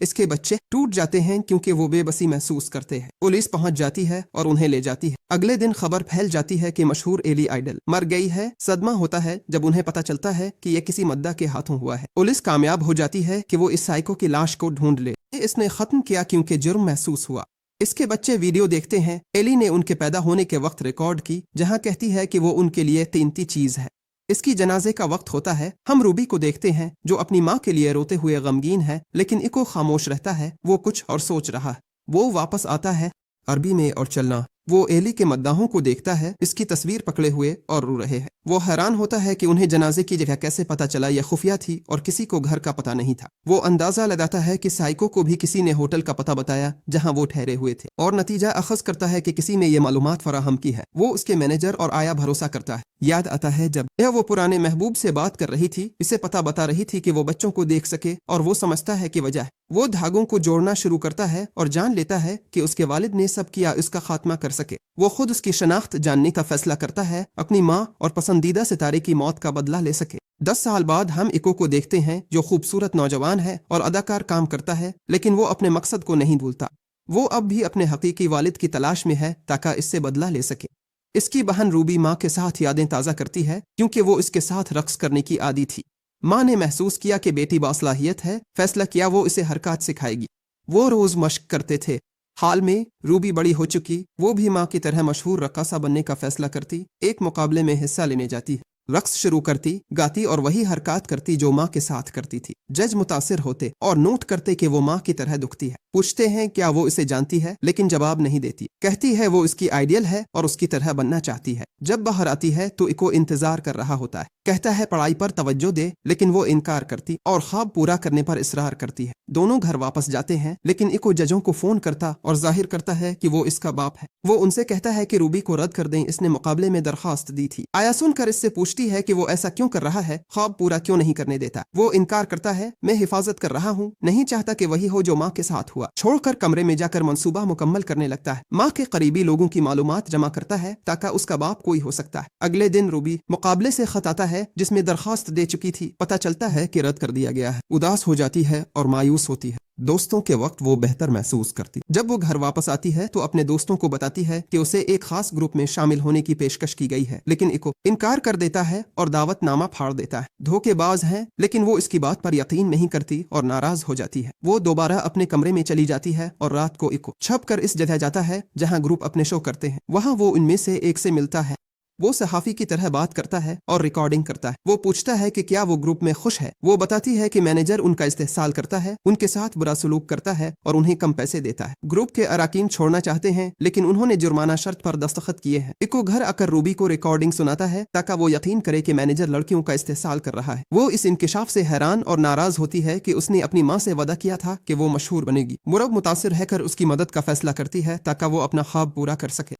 اس کے بچے ٹوٹ جاتے ہیں کیونکہ وہ بے بسی محسوس کرتے ہیں۔ پولیس پہنچ جاتی ہے اور انہیں لے جاتی ہے۔ اگلے دن خبر پھیل جاتی ہے کہ مشہور ایلی آئیڈل مر گئی ہے۔ صدمہ ہوتا ہے جب انہیں پتہ چلتا ہے کہ یہ کسی مدعا کے ہاتھوں ہوا ہے۔ پولیس کامیاب ہو جاتی ہے کہ وہ اس سائیکو کی لاش کو ڈھونڈ لے۔ اس نے ختم کیا کیونکہ جرم محسوس ہوا۔ اس کے بچے ویڈیو دیکھتے ہیں۔ ایلی نے ان کے پیدا ہونے کے وقت ریکارڈ کی جہاں کہتی ہے کہ وہ ان کے لیے قیمتی چیز ہے۔ اس کی جنازے کا وقت ہوتا ہے۔ ہم روبی کو دیکھتے ہیں جو اپنی ماں کے لیے روتے ہوئے غمگین ہے، لیکن ایکو خاموش رہتا ہے، وہ کچھ اور سوچ رہا ہے۔ وہ واپس آتا ہے عربی میں اور چلنا۔ وہ ایلی کے مداحوں کو دیکھتا ہے، اس کی تصویر پکڑے ہوئے اور رو رہے ہیں۔ وہ حیران ہوتا ہے کہ انہیں جنازے کی جگہ کیسے پتہ چلا، یہ خفیہ تھی اور کسی کو گھر کا پتہ نہیں تھا۔ وہ اندازہ لگاتا ہے کہ سائیکو کو بھی کسی نے ہوٹل کا پتہ بتایا جہاں وہ ٹھہرے ہوئے تھے، اور نتیجہ اخذ کرتا ہے کہ کسی نے یہ معلومات فراہم کی ہے۔ وہ اس کے مینیجر اور آیا بھروسہ کرتا ہے۔ یاد آتا ہے جب وہ پرانے محبوب سے بات کر رہی تھی، اسے پتہ بتا رہی تھی کہ وہ بچوں کو دیکھ سکے، اور وہ سمجھتا ہے کہ وجہ ہے۔ وہ دھاگوں کو جوڑنا شروع کرتا ہے اور جان لیتا ہے کہ اس کے والد نے سب کیا اس کا خاتمہ کر سکے۔ وہ خود اس کی شناخت جاننے کا فیصلہ کرتا ہے، اپنی ماں اور پسندیدہ ستارے کی موت کا بدلہ لے سکے۔ 10 سال بعد ہم ایکو کو دیکھتے ہیں جو خوبصورت نوجوان ہے اور اداکار کام کرتا ہے، لیکن وہ اپنے مقصد کو نہیں بھولتا۔ وہ اب بھی اپنے حقیقی والد کی تلاش میں ہے تاکہ اس سے بدلہ لے سکے۔ اس کی بہن روبی ماں کے ساتھ یادیں تازہ کرتی ہے کیونکہ وہ اس کے ساتھ رقص کرنے کی عادی تھی۔ ماں نے محسوس کیا کہ بیٹی باصلاحیت ہے، فیصلہ کیا وہ اسے حرکات سکھائے گی۔ وہ روز مشق کرتے تھے۔ حال میں روبی بڑی ہو چکی، وہ بھی ماں کی طرح مشہور رقاصہ بننے کا فیصلہ کرتی، ایک مقابلے میں حصہ لینے جاتی ہے، رقص شروع کرتی، گاتی اور وہی حرکات کرتی جو ماں کے ساتھ کرتی تھی۔ جج متاثر ہوتے اور نوٹ کرتے کہ وہ ماں کی طرح دکھتی ہے۔ پوچھتے ہیں کیا وہ اسے جانتی ہے، لیکن جواب نہیں دیتی۔ کہتی ہے وہ اس کی آئیڈیل ہے اور اس کی طرح بننا چاہتی ہے۔ جب باہر آتی ہے تو ایکو انتظار کر رہا ہوتا ہے۔ کہتا ہے پڑھائی پر توجہ دے، لیکن وہ انکار کرتی اور خواب پورا کرنے پر اصرار کرتی ہے۔ دونوں گھر واپس جاتے ہیں، لیکن ایکو ججوں کو فون کرتا اور ظاہر کرتا ہے کہ وہ اس کا باپ ہے۔ وہ ان سے کہتا ہے کہ روبی کو رد کر دیں، اس نے مقابلے میں درخواست دی تھی۔ آیا سن کر اس سے پوچھتی ہے کہ وہ ایسا کیوں کر رہا ہے، خواب پورا کیوں نہیں کرنے دیتا۔ وہ انکار کرتا ہے، میں حفاظت کر رہا ہوں، نہیں چاہتا کہ وہی ہو جو ماں کے ساتھ ہوا۔ چھوڑ کر کمرے میں جا کر منصوبہ مکمل کرنے لگتا ہے۔ ماں کے قریبی لوگوں کی معلومات جمع کرتا ہے تاکہ اس کا باپ کوئی ہو سکتا ہے۔ اگلے دن روبی مقابلے سے خط آتا ہے جس میں درخواست دے چکی تھی، پتہ چلتا ہے کہ رد کر دیا گیا ہے۔ اداس ہو جاتی ہے اور مایوس ہوتی ہے۔ دوستوں کے وقت وہ بہتر محسوس کرتی۔ جب وہ گھر واپس آتی ہے تو اپنے دوستوں کو بتاتی ہے کہ اسے ایک خاص گروپ میں شامل ہونے کی پیشکش کی گئی ہے، لیکن ایکو انکار کر دیتا ہے اور دعوت نامہ پھاڑ دیتا ہے۔ دھوکے باز ہیں، لیکن وہ اس کی بات پر یقین نہیں کرتی اور ناراض ہو جاتی ہے۔ وہ دوبارہ اپنے کمرے میں چلی جاتی ہے اور رات کو ایکو چھپ کر اس جگہ جاتا ہے جہاں گروپ اپنے شو کرتے ہیں۔ وہاں وہ ان میں سے ایک سے ملتا ہے۔ وہ صحافی کی طرح بات کرتا ہے اور ریکارڈنگ کرتا ہے۔ وہ پوچھتا ہے کہ کیا وہ گروپ میں خوش ہے۔ وہ بتاتی ہے کہ مینیجر ان کا استحصال کرتا ہے، ان کے ساتھ برا سلوک کرتا ہے اور انہیں کم پیسے دیتا ہے۔ گروپ کے اراکین چھوڑنا چاہتے ہیں، لیکن انہوں نے جرمانہ شرط پر دستخط کیے ہیں۔ ایکو گھر آ کر روبی کو ریکارڈنگ سناتا ہے تاکہ وہ یقین کرے کہ مینیجر لڑکیوں کا استحصال کر رہا ہے۔ وہ اس انکشاف سے حیران اور ناراض ہوتی ہے کہ اس نے اپنی ماں سے وعدہ کیا تھا کہ وہ مشہور بنے گی۔ مرب متاثر ہے کر اس کی مدد کا فیصلہ کرتی ہے تاکہ وہ اپنا خواب پورا کر سکے۔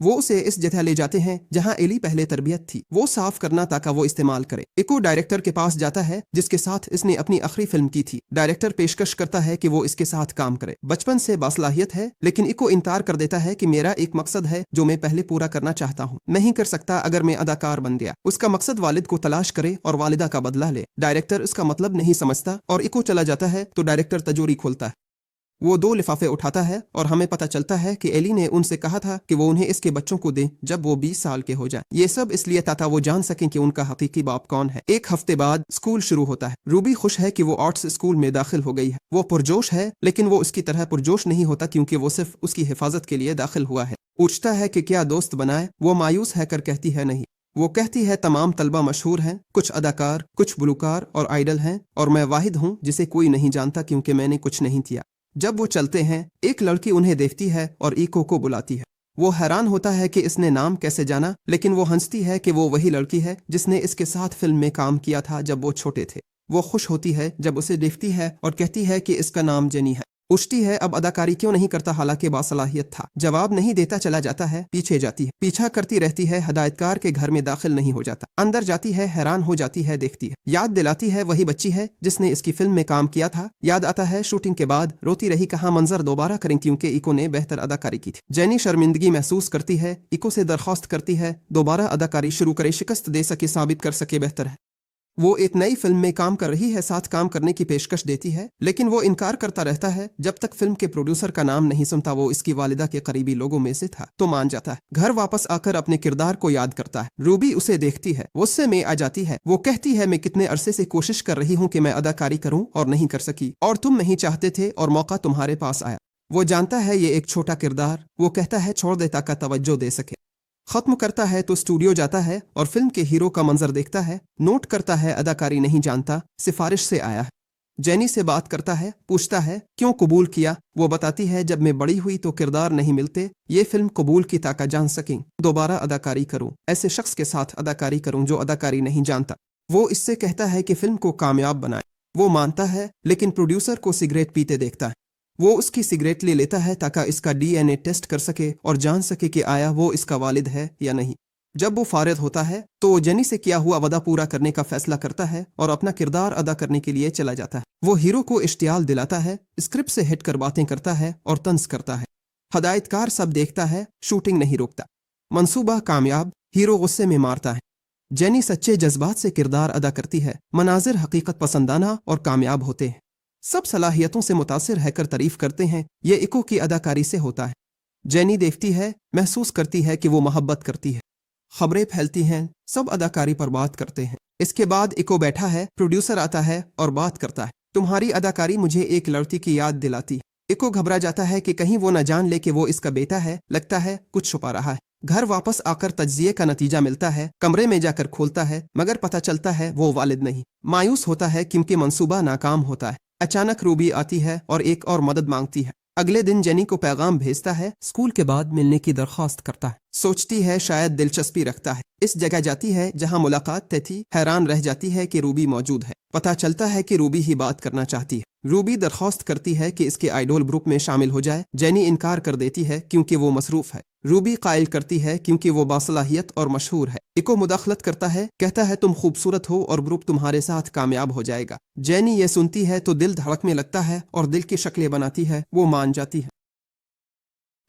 وہ اسے اس جگہ لے جاتے ہیں جہاں ایلی پہلے تربیت تھی، وہ صاف کرنا تاکہ وہ استعمال کرے۔ ایکو ڈائریکٹر کے پاس جاتا ہے جس کے ساتھ اس نے اپنی آخری فلم کی تھی۔ ڈائریکٹر پیشکش کرتا ہے کہ وہ اس کے ساتھ کام کرے۔ بچپن سے باصلاحیت ہے، لیکن ایکو انکار کر دیتا ہے کہ میرا ایک مقصد ہے جو میں پہلے پورا کرنا چاہتا ہوں، نہیں کر سکتا اگر میں اداکار بن گیا۔ اس کا مقصد والد کو تلاش کرے اور والدہ کا بدلہ لے۔ ڈائریکٹر اس کا مطلب نہیں سمجھتا اور ایکو چلا جاتا ہے تو ڈائریکٹر تجوری کھولتا ہے۔ وہ 2 لفافے اٹھاتا ہے اور ہمیں پتہ چلتا ہے کہ ایلی نے ان سے کہا تھا کہ وہ انہیں اس کے بچوں کو دیں جب وہ 20 سال کے ہو جائیں۔ یہ سب اس لیے تاکہ وہ جان سکیں کہ ان کا حقیقی باپ کون ہے۔ ایک ہفتے بعد اسکول شروع ہوتا ہے۔ روبی خوش ہے کہ وہ آرٹس اسکول میں داخل ہو گئی ہے۔ وہ پرجوش ہے، لیکن وہ اس کی طرح پرجوش نہیں ہوتا کیونکہ وہ صرف اس کی حفاظت کے لیے داخل ہوا ہے۔ پوچھتا ہے کہ کیا دوست بنائے، وہ مایوس ہے کر کہتی ہے نہیں۔ وہ کہتی ہے تمام طلبہ مشہور ہیں، کچھ اداکار، کچھ گلوکار اور آئیڈل ہیں، اور میں واحد ہوں جسے کوئی نہیں جانتا کیونکہ میں نے کچھ نہیں کیا۔ جب وہ چلتے ہیں، ایک لڑکی انہیں دیکھتی ہے اور ایکو کو بلاتی ہے۔ وہ حیران ہوتا ہے کہ اس نے نام کیسے جانا، لیکن وہ ہنستی ہے کہ وہ وہی لڑکی ہے جس نے اس کے ساتھ فلم میں کام کیا تھا جب وہ چھوٹے تھے۔ وہ خوش ہوتی ہے جب اسے دیکھتی ہے اور کہتی ہے کہ اس کا نام جینی ہے۔ پوچھتی ہے اب اداکاری کیوں نہیں کرتا حالانکہ باصلاحیت تھا۔ جواب نہیں دیتا، چلا جاتا ہے، پیچھے جاتی ہے، پیچھا کرتی رہتی ہے، ہدایتکار کے گھر میں داخل نہیں ہو جاتا۔ اندر جاتی ہے، حیران ہو جاتی ہے، دیکھتی ہے، یاد دلاتی ہے وہی بچی ہے جس نے اس کی فلم میں کام کیا تھا۔ یاد آتا ہے شوٹنگ کے بعد روتی رہی، کہاں منظر دوبارہ کریں کیونکہ ایکو نے بہتر اداکاری کی تھی۔ جینی شرمندگی محسوس کرتی ہے، ایکو سے درخواست کرتی ہے دوبارہ اداکاری شروع کرے، شکست دے سکے، ثابت کر سکے بہتر ہے۔ وہ ایک نئی فلم میں کام کر رہی ہے، ساتھ کام کرنے کی پیشکش دیتی ہے، لیکن وہ انکار کرتا رہتا ہے۔ جب تک فلم کے پروڈیوسر کا نام نہیں سنتا، وہ اس کی والدہ کے قریبی لوگوں میں سے تھا، تو مان جاتا ہے۔ گھر واپس آ کر اپنے کردار کو یاد کرتا ہے۔ روبی اسے دیکھتی ہے، غصے میں آ جاتی ہے۔ وہ کہتی ہے، میں کتنے عرصے سے کوشش کر رہی ہوں کہ میں اداکاری کروں اور نہیں کر سکی، اور تم نہیں چاہتے تھے اور موقع تمہارے پاس آیا۔ وہ جانتا ہے یہ ایک چھوٹا کردار، وہ کہتا ہے چھوڑ دے تاکہ توجہ دے سکے۔ ختم کرتا ہے تو اسٹوڈیو جاتا ہے اور فلم کے ہیرو کا منظر دیکھتا ہے۔ نوٹ کرتا ہے اداکاری نہیں جانتا، سفارش سے آیا ہے۔ جینی سے بات کرتا ہے، پوچھتا ہے کیوں قبول کیا۔ وہ بتاتی ہے جب میں بڑی ہوئی تو کردار نہیں ملتے، یہ فلم قبول کی تاکہ جان سکیں، دوبارہ اداکاری کروں، ایسے شخص کے ساتھ اداکاری کروں جو اداکاری نہیں جانتا۔ وہ اس سے کہتا ہے کہ فلم کو کامیاب بنائے۔ وہ مانتا ہے، لیکن پروڈیوسر کو سگریٹ پیتے دیکھتا ہے۔ وہ اس کی سگریٹ لے لیتا ہے تاکہ اس کا ڈی این اے ٹیسٹ کر سکے اور جان سکے کہ آیا وہ اس کا والد ہے یا نہیں۔ جب وہ فارغ ہوتا ہے تو وہ جینی سے کیا ہوا وعدہ پورا کرنے کا فیصلہ کرتا ہے اور اپنا کردار ادا کرنے کے لیے چلا جاتا ہے۔ وہ ہیرو کو اشتعال دلاتا ہے، اسکرپٹ سے ہٹ کر باتیں کرتا ہے اور طنز کرتا ہے۔ ہدایت کار سب دیکھتا ہے، شوٹنگ نہیں روکتا۔ منصوبہ کامیاب، ہیرو غصے میں مارتا ہے۔ جینی سچے جذبات سے کردار ادا کرتی ہے، مناظر حقیقت پسندانہ اور کامیاب ہوتے ہیں۔ سب صلاحیتوں سے متاثر ہے کر تعریف کرتے ہیں، یہ ایکو کی اداکاری سے ہوتا ہے۔ جینی دیکھتی ہے، محسوس کرتی ہے کہ وہ محبت کرتی ہے۔ خبریں پھیلتی ہیں، سب اداکاری پر بات کرتے ہیں۔ اس کے بعد ایکو بیٹھا ہے، پروڈیوسر آتا ہے اور بات کرتا ہے، تمہاری اداکاری مجھے ایک لڑکی کی یاد دلاتی ہے۔ ایکو گھبرا جاتا ہے کہ کہیں وہ نہ جان لے کہ وہ اس کا بیٹا ہے، لگتا ہے کچھ چھپا رہا ہے۔ گھر واپس آ کر تجزیے کا نتیجہ ملتا ہے، کمرے میں جا کر کھولتا ہے مگر پتہ چلتا ہے وہ والد نہیں۔ مایوس ہوتا ہے کیونکہ منصوبہ ناکام ہوتا ہے۔ اچانک روبی آتی ہے اور ایک اور مدد مانگتی ہے۔ اگلے دن جینی کو پیغام بھیجتا ہے، اسکول کے بعد ملنے کی درخواست کرتا ہے۔ سوچتی ہے شاید دلچسپی رکھتا ہے۔ اس جگہ جاتی ہے جہاں ملاقات طے تھی، حیران رہ جاتی ہے کہ روبی موجود ہے۔ پتہ چلتا ہے کہ روبی ہی بات کرنا چاہتی ہے۔ روبی درخواست کرتی ہے کہ اس کے آئیڈول گروپ میں شامل ہو جائے۔ جینی انکار کر دیتی ہے کیونکہ وہ مصروف ہے۔ روبی قائل کرتی ہے کیونکہ وہ باصلاحیت اور مشہور ہے۔ ایکو مداخلت کرتا ہے، کہتا ہے تم خوبصورت ہو اور گروپ تمہارے ساتھ کامیاب ہو جائے گا۔ جینی یہ سنتی ہے تو دل دھڑکنے لگتا ہے اور دل کی شکلیں بناتی ہے، وہ مان جاتی ہے۔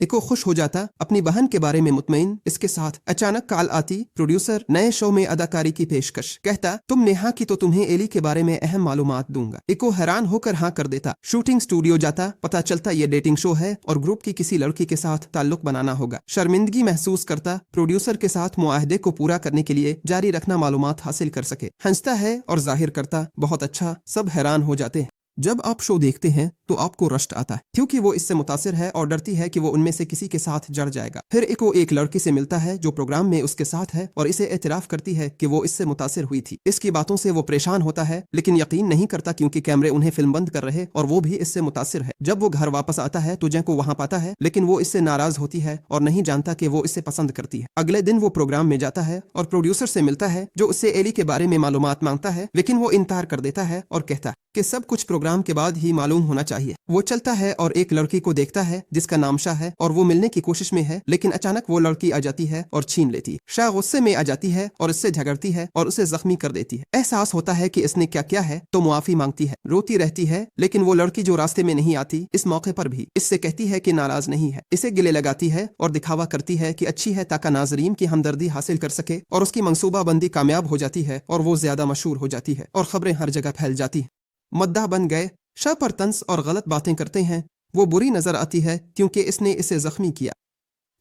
ایکو خوش ہو جاتا، اپنی بہن کے بارے میں مطمئن۔ اس کے ساتھ اچانک کال آتی، پروڈیوسر نئے شو میں اداکاری کی پیشکش، کہتا تم نے ہاں کی تو تمہیں ایلی کے بارے میں اہم معلومات دوں گا۔ ایکو حیران ہو کر ہاں کر دیتا۔ شوٹنگ اسٹوڈیو جاتا، پتہ چلتا یہ ڈیٹنگ شو ہے اور گروپ کی کسی لڑکی کے ساتھ تعلق بنانا ہوگا۔ شرمندگی محسوس کرتا، پروڈیوسر کے ساتھ معاہدے کو پورا کرنے کے لیے جاری رکھنا معلومات حاصل کر سکے۔ ہنستا ہے اور ظاہر کرتا بہت اچھا، سب حیران ہو جاتے ہیں۔ جب آپ شو دیکھتے ہیں تو آپ کو رشک آتا ہے کیونکہ وہ اس سے متاثر ہے اور ڈرتی ہے کہ وہ ان میں سے کسی کے ساتھ جڑ جائے گا۔ پھر ایک لڑکی سے ملتا ہے جو پروگرام میں اس کے ساتھ ہے اور اسے اعتراف کرتی ہے کہ وہ اس سے متاثر ہوئی تھی۔ اس کی باتوں سے وہ پریشان ہوتا ہے لیکن یقین نہیں کرتا کیونکہ کیمرے انہیں فلم بند کر رہے اور وہ بھی اس سے متاثر ہے۔ جب وہ گھر واپس آتا ہے تو جین کو وہاں پاتا ہے لیکن وہ اس سے ناراض ہوتی ہے اور نہیں جانتا کہ وہ اسے پسند کرتی ہے۔ اگلے دن وہ پروگرام میں جاتا ہے اور پروڈیوسر سے ملتا ہے جو اس سے ایلی کے بارے میں معلومات مانگتا ہے، لیکن وہ انکار کر دیتا ہے اور کہتا ہے کہ سب کچھ پروگرام کے بعد ہی معلوم ہونا چاہیے۔ وہ چلتا ہے اور ایک لڑکی کو دیکھتا ہے جس کا نام شاہ ہے اور وہ ملنے کی کوشش میں ہے، لیکن اچانک وہ لڑکی آ جاتی ہے اور چھین لیتی ہے۔ شاہ غصے میں آ جاتی ہے اور اس سے جھگڑتی ہے اور اسے زخمی کر دیتی ہے۔ احساس ہوتا ہے کہ اس نے کیا کیا ہے تو معافی مانگتی ہے، روتی رہتی ہے، لیکن وہ لڑکی جو راستے میں نہیں آتی اس موقع پر بھی اس سے کہتی ہے کہ ناراض نہیں ہے، اسے گلے لگاتی ہے اور دکھاوا کرتی ہے کہ اچھی ہے تاکہ ناظرین کی ہمدردی حاصل کر سکے، اور اس کی منصوبہ بندی کامیاب ہو جاتی ہے اور وہ زیادہ مشہور ہو جاتی ہے اور خبریں ہر جگہ پھیل جاتی ہیں۔ مداح بن گئے، شاہ پر طنز اور غلط باتیں کرتے ہیں، وہ بری نظر آتی ہے کیونکہ اس نے اسے زخمی کیا۔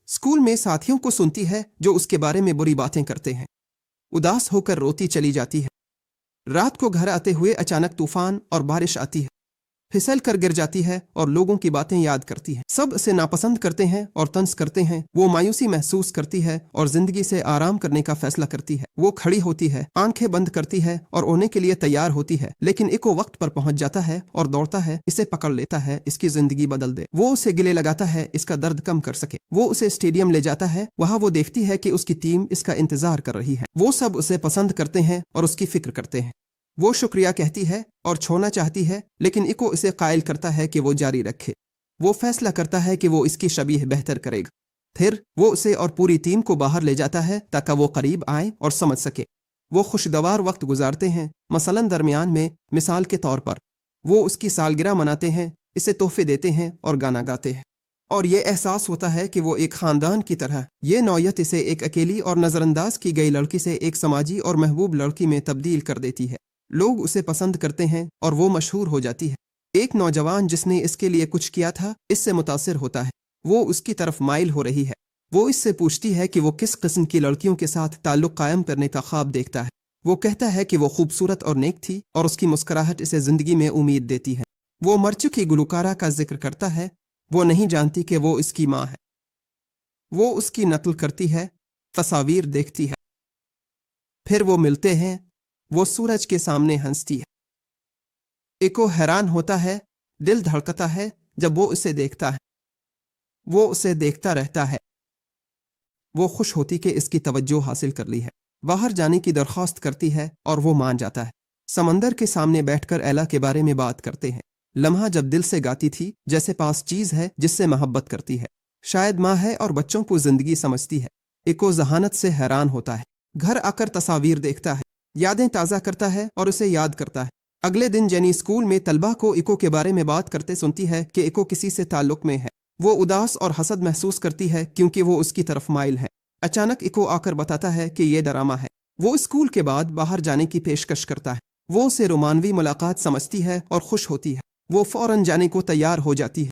اسکول میں ساتھیوں کو سنتی ہے جو اس کے بارے میں بری باتیں کرتے ہیں، اداس ہو کر روتی چلی جاتی ہے۔ رات کو گھر آتے ہوئے اچانک طوفان اور بارش آتی ہے، پھسل کر گر جاتی ہے اور لوگوں کی باتیں یاد کرتی ہے۔ سب اسے ناپسند کرتے ہیں اور طنز کرتے ہیں، وہ مایوسی محسوس کرتی ہے اور زندگی سے آرام کرنے کا فیصلہ کرتی ہے۔ وہ کھڑی ہوتی ہے، آنکھیں بند کرتی ہے اور رونے کے لیے تیار ہوتی ہے، لیکن ایکو وقت پر پہنچ جاتا ہے اور دوڑتا ہے، اسے پکڑ لیتا ہے، اس کی زندگی بدل دے۔ وہ اسے گلے لگاتا ہے اس کا درد کم کر سکے۔ وہ اسے اسٹیڈیم لے جاتا ہے، وہاں وہ دیکھتی ہے کہ اس کی ٹیم اس کا انتظار کر رہی ہے۔ وہ سب اسے پسند کرتے ہیں اور اس کی فکر کرتے ہیں۔ وہ شکریہ کہتی ہے اور چھوڑنا چاہتی ہے، لیکن ایکو اسے قائل کرتا ہے کہ وہ جاری رکھے۔ وہ فیصلہ کرتا ہے کہ وہ اس کی شبیہ بہتر کرے گا۔ پھر وہ اسے اور پوری ٹیم کو باہر لے جاتا ہے تاکہ وہ قریب آئیں اور سمجھ سکے۔ وہ خوشگوار وقت گزارتے ہیں، مثلاً درمیان میں، مثال کے طور پر وہ اس کی سالگرہ مناتے ہیں، اسے تحفے دیتے ہیں اور گانا گاتے ہیں۔ اور یہ احساس ہوتا ہے کہ وہ ایک خاندان کی طرح. یہ نوعیت اسے ایک اکیلی اور نظر انداز کی گئی لڑکی سے ایک سماجی اور محبوب لڑکی میں تبدیل کر دیتی ہے. لوگ اسے پسند کرتے ہیں اور وہ مشہور ہو جاتی ہے. ایک نوجوان جس نے اس کے لیے کچھ کیا تھا اس سے متاثر ہوتا ہے. وہ اس کی طرف مائل ہو رہی ہے. وہ اس سے پوچھتی ہے کہ وہ کس قسم کی لڑکیوں کے ساتھ تعلق قائم کرنے کا خواب دیکھتا ہے. وہ کہتا ہے کہ وہ خوبصورت اور نیک تھی اور اس کی مسکراہٹ اسے زندگی میں امید دیتی ہے. وہ مر چکی گلوکارہ کا ذکر کرتا ہے. وہ نہیں جانتی کہ وہ اس کی ماں ہے. وہ اس کی نقل کرتی ہے، تصاویر دیکھتی ہے. پھر وہ ملتے ہیں. وہ سورج کے سامنے ہنستی ہے. ایکو حیران ہوتا ہے، دل دھڑکتا ہے جب وہ اسے دیکھتا ہے. وہ اسے دیکھتا رہتا ہے. وہ خوش ہوتی کہ اس کی توجہ حاصل کر لی ہے. باہر جانے کی درخواست کرتی ہے اور وہ مان جاتا ہے. سمندر کے سامنے بیٹھ کر ایلا کے بارے میں بات کرتے ہیں. لمحہ جب دل سے گاتی تھی جیسے پاس چیز ہے جس سے محبت کرتی ہے. شاید ماں ہے اور بچوں کو زندگی سمجھتی ہے. ایکو ذہانت سے حیران ہوتا ہے. گھر آ کر تصاویر دیکھتا ہے، یادیں تازہ کرتا ہے اور اسے یاد کرتا ہے. اگلے دن جینی اسکول میں طلبہ کو ایکو کے بارے میں بات کرتے سنتی ہے کہ ایکو کسی سے تعلق میں ہے. وہ اداس اور حسد محسوس کرتی ہے کیونکہ وہ اس کی طرف مائل ہے. اچانک ایکو آ کر بتاتا ہے کہ یہ ڈرامہ ہے. وہ اسکول کے بعد باہر جانے کی پیشکش کرتا ہے. وہ اسے رومانوی ملاقات سمجھتی ہے اور خوش ہوتی ہے. وہ فوراً جانے کو تیار ہو جاتی ہے،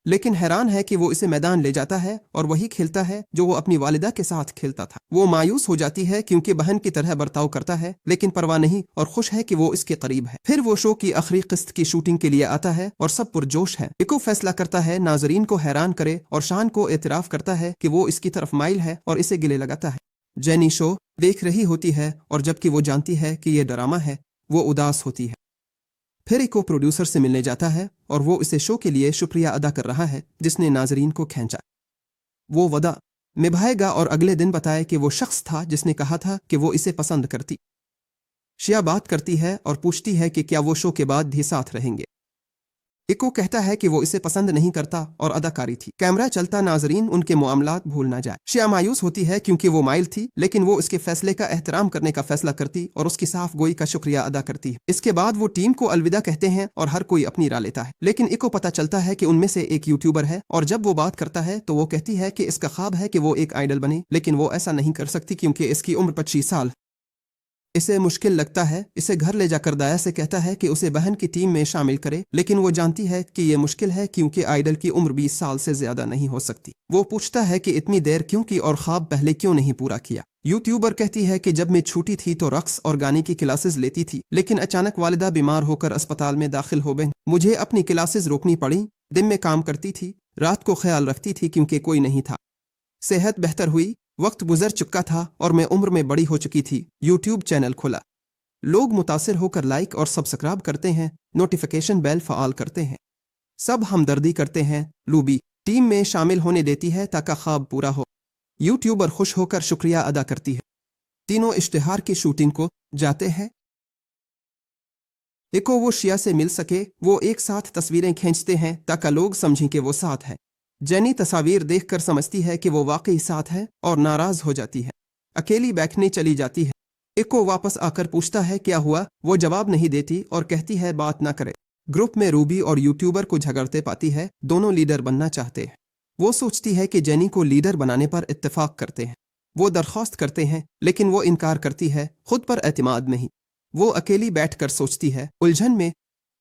لیکن حیران ہے کہ وہ اسے میدان لے جاتا ہے اور وہی کھیلتا ہے جو وہ اپنی والدہ کے ساتھ کھیلتا تھا. وہ مایوس ہو جاتی ہے کیونکہ بہن کی طرح برتاؤ کرتا ہے، لیکن پرواہ نہیں اور خوش ہے کہ وہ اس کے قریب ہے. پھر وہ شو کی آخری قسط کی شوٹنگ کے لیے آتا ہے اور سب پرجوش ہیں. ایکو فیصلہ کرتا ہے ناظرین کو حیران کرے اور شان کو اعتراف کرتا ہے کہ وہ اس کی طرف مائل ہے اور اسے گلے لگاتا ہے. جینی شو دیکھ رہی ہوتی ہے اور جبکہ وہ جانتی ہے کہ یہ ڈرامہ ہے وہ اداس ہوتی ہے. پھر ایکو پروڈیوسر سے ملنے جاتا ہے اور وہ اسے شو کے لیے شکریہ ادا کر رہا ہے جس نے ناظرین کو کھینچا. وہ وعدہ نبھائے گا اور اگلے دن بتائے کہ وہ شخص تھا جس نے کہا تھا کہ وہ اسے پسند کرتی. شیا بات کرتی ہے اور پوچھتی ہے کہ کیا وہ شو کے بعد بھی ساتھ رہیں گے. ایکو کہتا ہے کہ وہ اسے پسند نہیں کرتا اور اداکاری تھی. کیمرہ چلتا ناظرین ان کے معاملات بھول نہ جائے. شیا مایوس ہوتی ہے کیونکہ وہ مائل تھی، لیکن وہ اس کے فیصلے کا احترام کرنے کا فیصلہ کرتی اور اس کی صاف گوئی کا شکریہ ادا کرتی ہے. اس کے بعد وہ ٹیم کو الوداع کہتے ہیں اور ہر کوئی اپنی راہ لیتا ہے. لیکن ایکو پتہ چلتا ہے کہ ان میں سے ایک یوٹیوبر ہے اور جب وہ بات کرتا ہے تو وہ کہتی ہے کہ اس کا خواب ہے کہ وہ ایک آئیڈل بنے، لیکن وہ ایسا نہیں کر سکتی کیونکہ اس کی عمر 25 سال. اسے مشکل لگتا ہے. اسے گھر لے جا کر دایا سے کہتا ہے کہ اسے بہن کی ٹیم میں شامل کرے، لیکن وہ جانتی ہے کہ یہ مشکل ہے کیونکہ آئیڈل کی عمر 20 سال سے زیادہ نہیں ہو سکتی. وہ پوچھتا ہے کہ اتنی دیر کیوں کی اور خواب پہلے کیوں نہیں پورا کیا. یوٹیوبر کہتی ہے کہ جب میں چھوٹی تھی تو رقص اور گانے کی کلاسز لیتی تھی، لیکن اچانک والدہ بیمار ہو کر اسپتال میں داخل ہو گئیں. مجھے اپنی کلاسز روکنی پڑی. دن میں کام کرتی تھی، رات کو خیال رکھتی تھی کیونکہ کوئی نہیں تھا. صحت بہتر ہوئی، وقت گزر چکا تھا اور میں عمر میں بڑی ہو چکی تھی. یوٹیوب چینل کھولا. لوگ متاثر ہو کر لائک اور سبسکرائب کرتے ہیں، نوٹیفیکیشن بیل فعال کرتے ہیں. سب ہمدردی کرتے ہیں. لوبی ٹیم میں شامل ہونے دیتی ہے تاکہ خواب پورا ہو. یوٹیوبر خوش ہو کر شکریہ ادا کرتی ہے. تینوں اشتہار کی شوٹنگ کو جاتے ہیں. ایکو وہ شیا سے مل سکے. وہ ایک ساتھ تصویریں کھینچتے ہیں تاکہ لوگ سمجھیں کہ وہ ساتھ ہیں. جینی تصاویر دیکھ کر سمجھتی ہے کہ وہ واقعی ساتھ ہے اور ناراض ہو جاتی ہے. اکیلی بیٹھنے چلی جاتی ہے. ایکو واپس آ کر پوچھتا ہے کیا ہوا. وہ جواب نہیں دیتی اور کہتی ہے بات نہ کرے. گروپ میں روبی اور یوٹیوبر کو جھگڑتے پاتی ہے. دونوں لیڈر بننا چاہتے ہیں. وہ سوچتی ہے کہ جینی کو لیڈر بنانے پر اتفاق کرتے ہیں. وہ درخواست کرتے ہیں لیکن وہ انکار کرتی ہے. خود پر اعتماد نہیں. وہ اکیلی بیٹھ کر سوچتی ہے. الجھن میں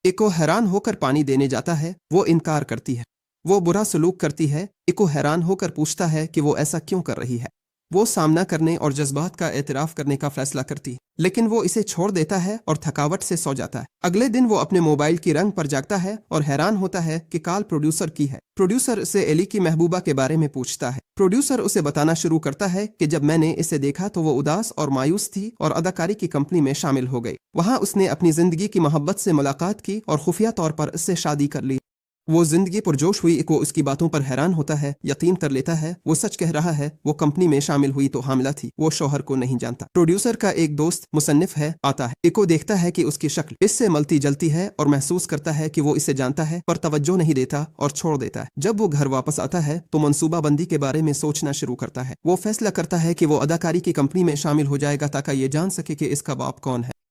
ایکو حیران ہو کر پانی دینے جاتا ہے. وہ انکار کرتی ہے. وہ برا سلوک کرتی ہے. ایکو حیران ہو کر پوچھتا ہے کہ وہ ایسا کیوں کر رہی ہے. وہ سامنا کرنے اور جذبات کا اعتراف کرنے کا فیصلہ کرتی، لیکن وہ اسے چھوڑ دیتا ہے اور تھکاوٹ سے سو جاتا ہے. اگلے دن وہ اپنے موبائل کی رنگ پر جاگتا ہے اور حیران ہوتا ہے کہ کال پروڈیوسر کی ہے. پروڈیوسر اسے ایلی کی محبوبہ کے بارے میں پوچھتا ہے. پروڈیوسر اسے بتانا شروع کرتا ہے کہ جب میں نے اسے دیکھا تو وہ اداس اور مایوس تھی اور اداکاری کی کمپنی میں شامل ہو گئی. وہاں اس نے اپنی زندگی کی محبت سے ملاقات کی اور خفیہ طور پر اس سے شادی کر لی. وہ زندگی پرجوش ہوئی. ایکو اس کی باتوں پر حیران ہوتا ہے. یقین کر لیتا ہے وہ سچ کہہ رہا ہے. وہ کمپنی میں شامل ہوئی تو حاملہ تھی. وہ شوہر کو نہیں جانتا. پروڈیوسر کا ایک دوست مصنف ہے آتا ہے. ایکو دیکھتا ہے کہ اس کی شکل اس سے ملتی جلتی ہے اور محسوس کرتا ہے کہ وہ اسے جانتا ہے پر توجہ نہیں دیتا اور چھوڑ دیتا ہے. جب وہ گھر واپس آتا ہے تو منصوبہ بندی کے بارے میں سوچنا شروع کرتا ہے. وہ فیصلہ کرتا ہے کہ وہ اداکاری کی کمپنی میں شامل ہو جائے گا تاکہ یہ جان سکے کہ اس کا باپ کون ہے.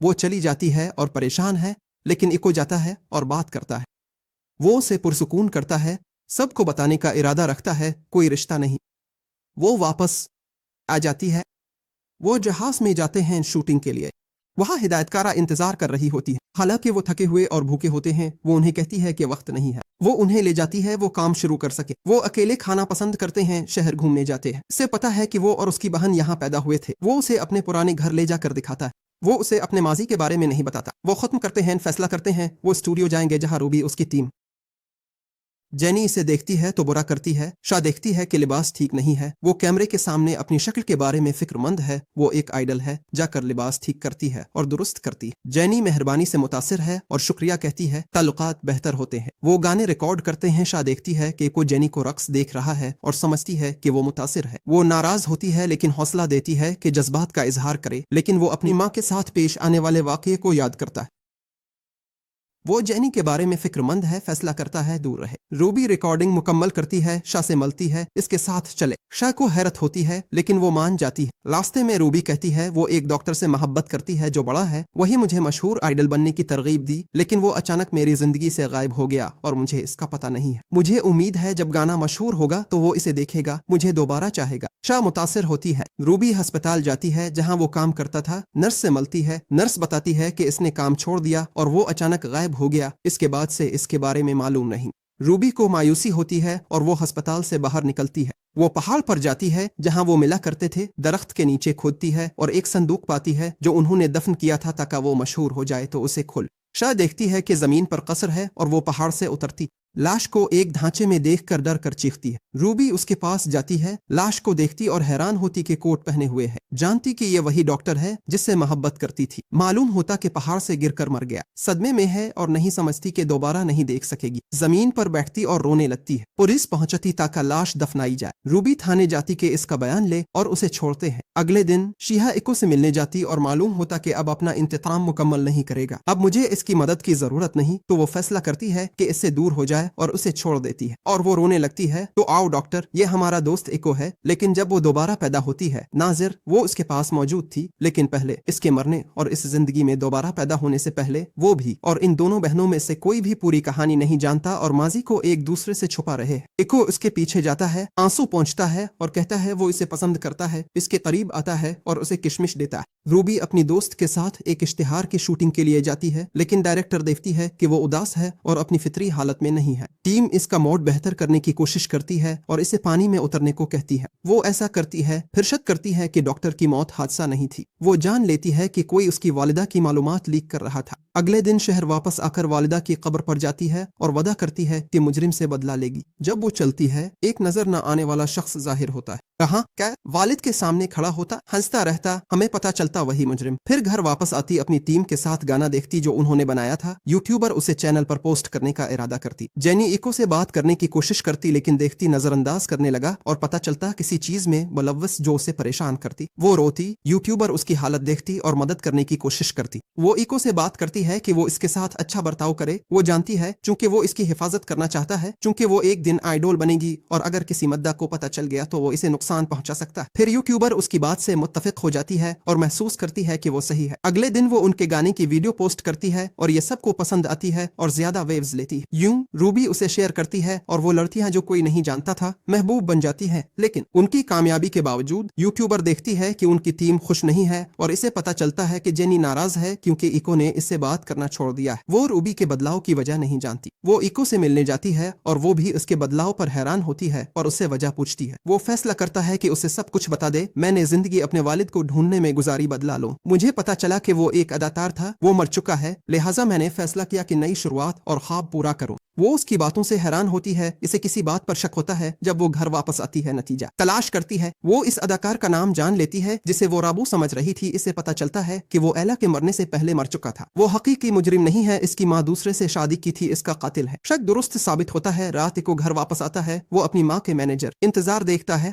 وہ چلی جاتی ہے اور پریشان ہے، لیکن اکو جاتا ہے اور بات کرتا ہے۔ وہ اسے پرسکون کرتا ہے، سب کو بتانے کا ارادہ رکھتا ہے، کوئی رشتہ نہیں۔ وہ واپس آ جاتی ہے۔ وہ جہاز میں جاتے ہیں شوٹنگ کے لیے۔ وہاں ہدایت کارہ انتظار کر رہی ہوتی ہے، حالانکہ وہ تھکے ہوئے اور بھوکے ہوتے ہیں۔ وہ انہیں کہتی ہے کہ وقت نہیں ہے، وہ انہیں لے جاتی ہے، وہ کام شروع کر سکے۔ وہ اکیلے کھانا پسند کرتے ہیں، شہر گھومنے جاتے ہیں۔ اسے پتا ہے کہ وہ اور اس کی بہن یہاں پیدا ہوئے تھے۔ وہ اسے اپنے پرانے گھر لے جا کر دکھاتا ہے۔ وہ اسے اپنے ماضی کے بارے میں نہیں بتاتا۔ وہ ختم کرتے ہیں، فیصلہ کرتے ہیں وہ اسٹوڈیو جائیں گے جہاں روبی اس کی ٹیم۔ جینی اسے دیکھتی ہے تو برا کرتی ہے۔ شاہ دیکھتی ہے کہ لباس ٹھیک نہیں ہے۔ وہ کیمرے کے سامنے اپنی شکل کے بارے میں فکر مند ہے۔ وہ ایک آئیڈل ہے، جا کر لباس ٹھیک کرتی ہے اور درست کرتی ہے۔ جینی مہربانی سے متاثر ہے اور شکریہ کہتی ہے۔ تعلقات بہتر ہوتے ہیں۔ وہ گانے ریکارڈ کرتے ہیں۔ شاہ دیکھتی ہے کہ کوئی جینی کو رقص دیکھ رہا ہے اور سمجھتی ہے کہ وہ متاثر ہے۔ وہ ناراض ہوتی ہے لیکن حوصلہ دیتی ہے کہ جذبات کا اظہار کرے، لیکن وہ اپنی ماں کے ساتھ پیش آنے والے واقعے کو یاد کرتا ہے۔ وہ جینی کے بارے میں فکر مند ہے، فیصلہ کرتا ہے دور رہے۔ روبی ریکارڈنگ مکمل کرتی ہے، شاہ سے ملتی ہے، اس کے ساتھ چلے۔ شاہ کو حیرت ہوتی ہے لیکن وہ مان جاتی ہے۔ راستے میں روبی کہتی ہے وہ ایک ڈاکٹر سے محبت کرتی ہے جو بڑا ہے، وہی مجھے مشہور آئیڈل بننے کی ترغیب دی، لیکن وہ اچانک میری زندگی سے غائب ہو گیا اور مجھے اس کا پتہ نہیں ہے۔ مجھے امید ہے جب گانا مشہور ہوگا تو وہ اسے دیکھے گا، مجھے دوبارہ چاہے گا۔ شاہ متاثر ہوتی ہے۔ روبی ہسپتال جاتی ہے جہاں وہ کام کرتا تھا، نرس سے ملتی ہے۔ نرس بتاتی ہے کہ اس نے کام چھوڑ دیا اور وہ اچانک غائب ہو گیا، اس کے بعد سے اس کے بارے میں معلوم نہیں۔ روبی کو مایوسی ہوتی ہے اور وہ ہسپتال سے باہر نکلتی ہے۔ وہ پہاڑ پر جاتی ہے جہاں وہ ملا کرتے تھے، درخت کے نیچے کھودتی ہے اور ایک صندوق پاتی ہے جو انہوں نے دفن کیا تھا تاکہ وہ مشہور ہو جائے تو اسے کھول۔ شاہ دیکھتی ہے کہ زمین پر قصر ہے اور وہ پہاڑ سے اترتی، لاش کو ایک ڈھانچے میں دیکھ کر ڈر کر چیختی ہے۔ روبی اس کے پاس جاتی ہے، لاش کو دیکھتی اور حیران ہوتی کہ کوٹ پہنے ہوئے ہے، جانتی کہ یہ وہی ڈاکٹر ہے جس سے محبت کرتی تھی۔ معلوم ہوتا کہ پہاڑ سے گر کر مر گیا۔ صدمے میں ہے اور نہیں سمجھتی کہ دوبارہ نہیں دیکھ سکے گی۔ زمین پر بیٹھتی اور رونے لگتی ہے۔ پولیس پہنچتی تاکہ لاش دفنائی جائے۔ روبی تھانے جاتی کہ اس کا بیان لے اور اسے چھوڑتے ہیں۔ اگلے دن شیہا اکو سے ملنے جاتی اور معلوم ہوتا کہ اب اپنا انتقام مکمل نہیں کرے گا، اب مجھے اس کی مدد کی ضرورت نہیں، تو وہ فیصلہ کرتی ہے کہ اس سے دور ہو جائے اور اسے چھوڑ دیتی ہے، اور وہ رونے لگتی ہے۔ تو آؤ ڈاکٹر، یہ ہمارا دوست اکو ہے۔ لیکن جب وہ دوبارہ پیدا ہوتی ہے، ناظر وہ اس کے پاس موجود تھی، لیکن پہلے اس کے مرنے اور اس زندگی میں دوبارہ پیدا ہونے سے پہلے وہ بھی، اور ان دونوں بہنوں میں سے کوئی بھی پوری کہانی نہیں جانتا اور ماضی کو ایک دوسرے سے چھپا رہے۔ اکو اس کے پیچھے جاتا ہے، آنسو پہنچتا ہے اور کہتا ہے وہ اسے پسند کرتا ہے، اس کے قریب آتا ہے اور اسے کشمش دیتا ہے۔ روبی اپنی دوست کے ساتھ ایک اشتہار کی شوٹنگ کے لیے جاتی ہے، لیکن ڈائریکٹر دیکھتی ہے کہ وہ اداس ہے اور اپنی فطری حالت میں نہیں ہے۔ ٹیم اس کا موڈ بہتر کرنے کی کوشش کرتی ہے اور اسے پانی میں اترنے کو کہتی ہے۔ وہ ایسا کرتی ہے، پھر شک کرتی ہے کہ ڈاکٹر کی موت حادثہ نہیں تھی۔ وہ جان لیتی ہے کہ کوئی اس کی والدہ کی معلومات لیک کر رہا تھا۔ اگلے دن شہر واپس آ کر والدہ کی قبر پر جاتی ہے اور وعدہ کرتی ہے کہ مجرم سے بدلہ لے گی۔ جب وہ چلتی ہے، ایک نظر نہ آنے والا شخص ظاہر ہوتا ہے۔ کہاں کیا والد کے سامنے کھڑا ہوتا، ہنستا رہتا، ہمیں پتہ چلتا وہی مجرم۔ پھر گھر واپس آتی، اپنی ٹیم کے ساتھ گانا دیکھتی جو انہوں نے بنایا تھا۔ یوٹیوبر اسے چینل پر پوسٹ کرنے کا ارادہ کرتی۔ جینی اکو سے بات کرنے کی کوشش کرتی لیکن دیکھتی نظر انداز کرنے لگا اور پتہ چلتا کسی چیز میں ملوث جو اسے پریشان کرتی۔ وہ روتی، یوٹیوبر اس کی حالت دیکھتی اور مدد کرنے کی کوشش کرتی۔ وہ اکو سے بات کرتی ہے کہ وہ اس کے ساتھ اچھا برتاؤ کرے۔ وہ جانتی ہے چونکہ وہ اس کی حفاظت کرنا چاہتا ہے، چونکہ وہ ایک دن آئیڈول بنے گی اور اگر کسی مدعا کو پتہ چل گیا تو وہ اسے نقصان پہنچا سکتا ہے۔ پھر یوٹیوبر اس کی بات سے متفق ہو جاتی ہے اور محسوس کرتی ہے کہ وہ صحیح ہے۔ اگلے دن وہ ان کے گانے کی ویڈیو پوسٹ کرتی ہے اور یہ سب کو پسند آتی ہے اور زیادہ ویوز لیتی ہے۔ یوں روبی اسے شیئر کرتی ہے اور وہ لڑکیاں جو کوئی نہیں جانتا تھا محبوب بن جاتی ہے، لیکن ان کی کامیابی کے باوجود یوٹیوبر دیکھتی ہے کہ ان کی ٹیم خوش نہیں ہے اور اسے پتہ چلتا ہے کہ جینی ناراض ہے کیونکہ اکو نے اس سے بات کرنا چھوڑ دیا ہے۔ وہ روبی کے بدلاؤ کی وجہ نہیں جانتی۔ وہ اکو سے ملنے جاتی ہے اور وہ بھی اس کے بدلاؤ پر حیران ہوتی ہے اور اس سے وجہ پوچھتی ہے۔ وہ فیصلہ کرتا ہے کہ اسے سب کچھ بتا دے۔ میں نے زندگی اپنے والد کو ڈھونڈنے میں گزاری، بدلا لوں۔ مجھے پتہ چلا کہ وہ ایک اداکار تھا، وہ مر چکا ہے، لہٰذا میں نے فیصلہ کیا کہ نئی شروعات اور خواب پورا کروں۔ وہ اس کی باتوں سے حیران ہوتی ہے، اسے کسی بات پر شک ہوتا ہے۔ جب وہ گھر واپس آتی ہے، نتیجہ تلاش کرتی ہے۔ وہ اس اداکار کا نام جان لیتی ہے جسے وہ رابو سمجھ رہی تھی۔ اسے پتہ چلتا ہے کہ وہ ایلا کے مرنے سے پہلے مر چکا تھا۔ وہ حقیقی مجرم نہیں ہے، اس کی ماں دوسرے سے شادی کی تھی، اس کا قاتل ہے۔ شک درست ثابت ہوتا ہے۔ رات کو گھر واپس آتا ہے، وہ اپنی ماں کے مینیجر انتظار دیکھتا ہے۔